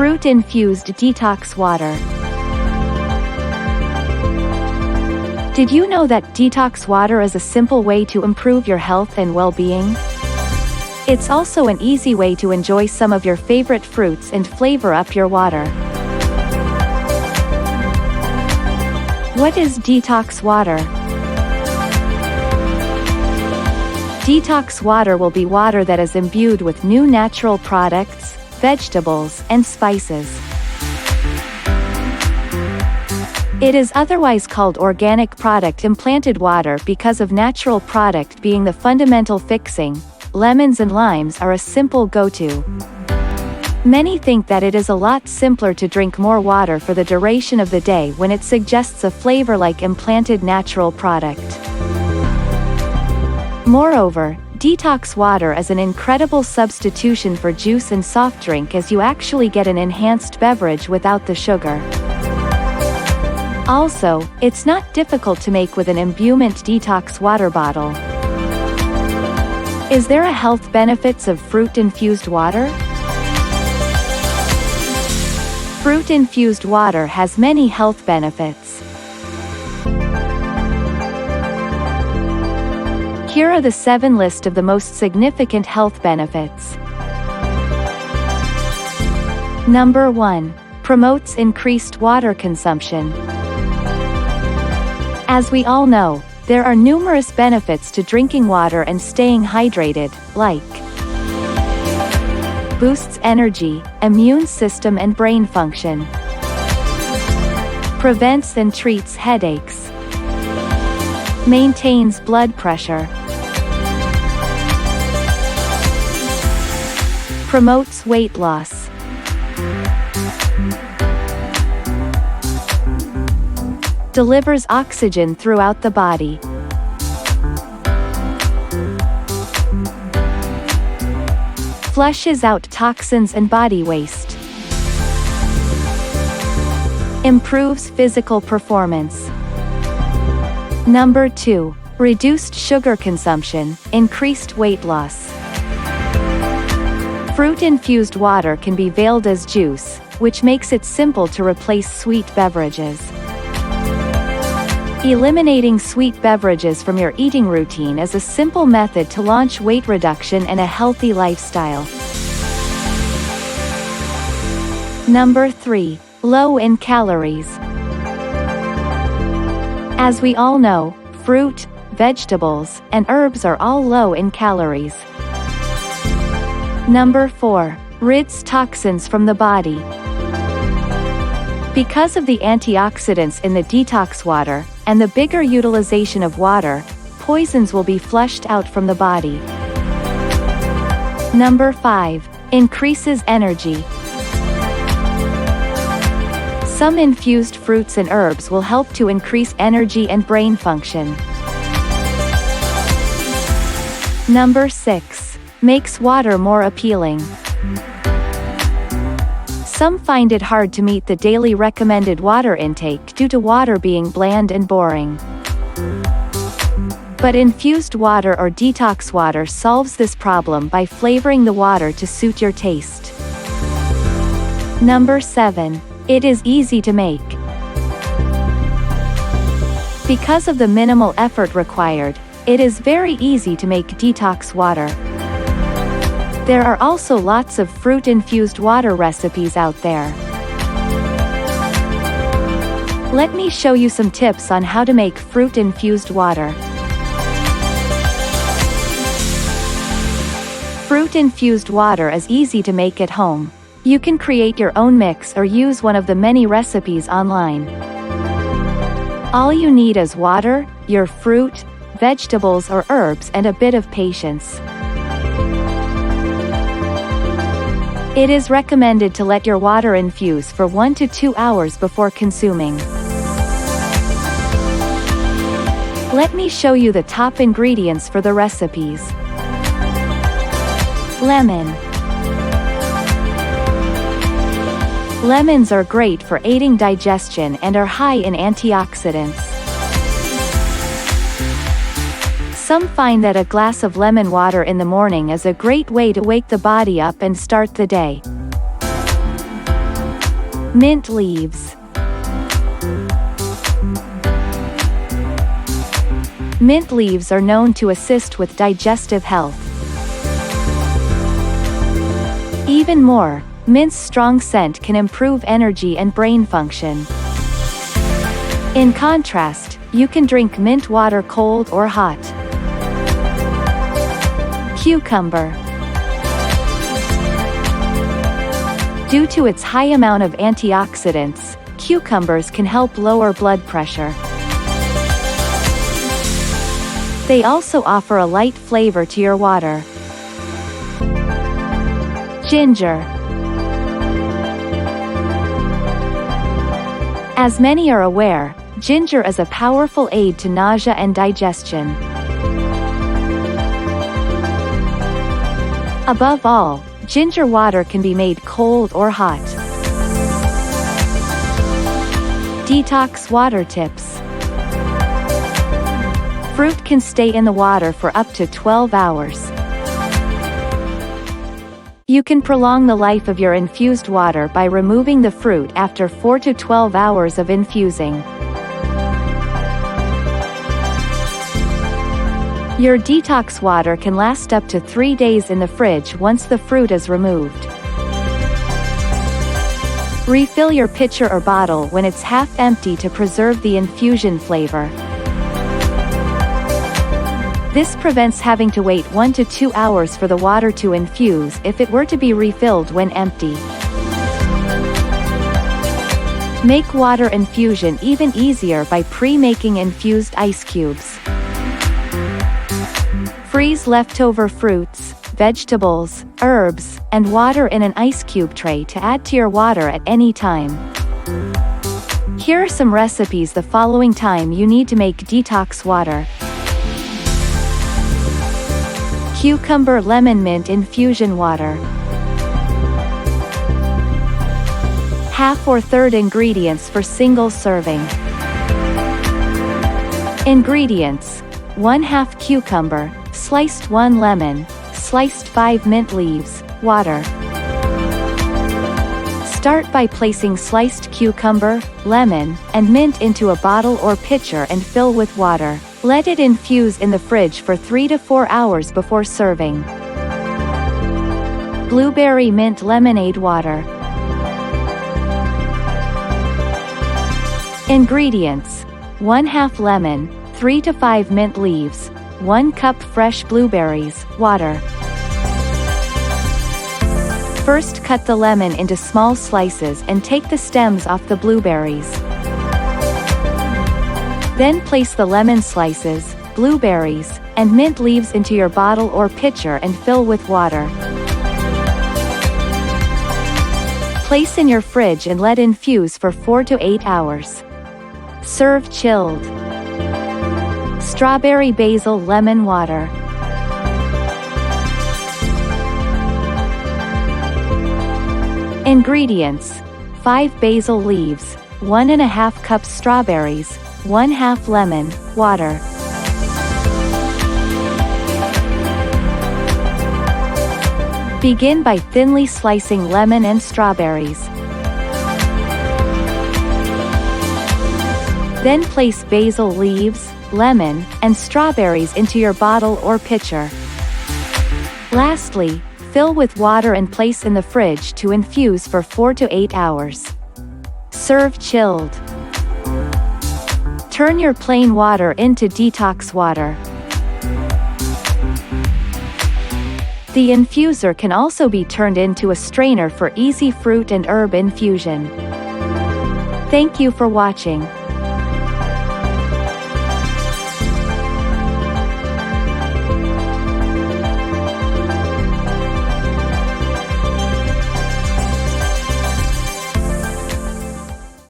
Fruit-infused detox water. Did you know that detox water is a simple way to improve your health and well-being? It's also an easy way to enjoy some of your favorite fruits and flavor up your water. What is detox water? Detox water will be water that is imbued with new natural products, vegetables, and spices. It is otherwise called organic product implanted water because of natural product being the fundamental fixing. Lemons and limes are a simple go-to. Many think that it is a lot simpler to drink more water for the duration of the day when it suggests a flavor like implanted natural product. Moreover, detox water is an incredible substitution for juice and soft drink as you actually get an enhanced beverage without the sugar. Also, it's not difficult to make with an imbuement detox water bottle. Is there a health benefits of fruit-infused water? Fruit-infused water has many health benefits. Here are the 7 list of the most significant health benefits. Number 1. Promotes increased water consumption. As we all know, there are numerous benefits to drinking water and staying hydrated, like boosts energy, immune system and brain function, prevents and treats headaches, maintains blood pressure, promotes weight loss, delivers oxygen throughout the body, flushes out toxins and body waste, improves physical performance. Number 2. Reduced sugar consumption, increased weight loss. Fruit-infused water can be veiled as juice, which makes it simple to replace sweet beverages. Eliminating sweet beverages from your eating routine is a simple method to launch weight reduction and a healthy lifestyle. Number 3. Low in calories. As we all know, fruit, vegetables, and herbs are all low in calories. Number 4. Rids toxins from the body. Because of the antioxidants in the detox water, and the bigger utilization of water, poisons will be flushed out from the body. Number 5. Increases energy. Some infused fruits and herbs will help to increase energy and brain function. Number 6. Makes water more appealing. Some find it hard to meet the daily recommended water intake due to water being bland and boring. But infused water or detox water solves this problem by flavoring the water to suit your taste. Number 7. It is easy to make. Because of the minimal effort required, it is very easy to make detox water. There are also lots of fruit-infused water recipes out there. Let me show you some tips on how to make fruit-infused water. Fruit-infused water is easy to make at home. You can create your own mix or use one of the many recipes online. All you need is water, your fruit, vegetables or herbs and a bit of patience. It is recommended to let your water infuse for 1 to 2 hours before consuming. Let me show you the top ingredients for the recipes. Lemon. Lemons are great for aiding digestion and are high in antioxidants. Some find that a glass of lemon water in the morning is a great way to wake the body up and start the day. Mint leaves. Mint leaves are known to assist with digestive health. Even more, mint's strong scent can improve energy and brain function. In contrast, you can drink mint water cold or hot. Cucumber. Due to its high amount of antioxidants, cucumbers can help lower blood pressure. They also offer a light flavor to your water. Ginger. As many are aware, ginger is a powerful aid to nausea and digestion. Above all, ginger water can be made cold or hot. Detox water tips. Fruit can stay in the water for up to 12 hours. You can prolong the life of your infused water by removing the fruit after 4 to 12 hours of infusing. Your detox water can last up to 3 days in the fridge once the fruit is removed. Refill your pitcher or bottle when it's half empty to preserve the infusion flavor. This prevents having to wait 1 to 2 hours for the water to infuse if it were to be refilled when empty. Make water infusion even easier by pre-making infused ice cubes. Freeze leftover fruits, vegetables, herbs, and water in an ice cube tray to add to your water at any time. Here are some recipes the following time you need to make detox water. Cucumber lemon mint infusion water. Half or third ingredients for single serving. Ingredients: 1/2 cucumber, sliced 1 lemon, sliced 5 mint leaves, water. Start by placing sliced cucumber, lemon, and mint into a bottle or pitcher and fill with water. Let it infuse in the fridge for 3 to 4 hours before serving. Blueberry mint lemonade water. Ingredients: 1/2 lemon, 3 to 5 mint leaves, 1 cup fresh blueberries, water. First cut the lemon into small slices and take the stems off the blueberries. Then place the lemon slices, blueberries, and mint leaves into your bottle or pitcher and fill with water. Place in your fridge and let infuse for 4 to 8 hours. Serve chilled. Strawberry basil lemon water. Ingredients: 5 basil leaves, 1½ cups strawberries, 1/2 lemon, water. Begin by thinly slicing lemon and strawberries. Then place basil leaves, lemon, and strawberries into your bottle or pitcher. Lastly, fill with water and place in the fridge to infuse for 4 to 8 hours. Serve chilled. Turn your plain water into detox water. The infuser can also be turned into a strainer for easy fruit and herb infusion. Thank you for watching.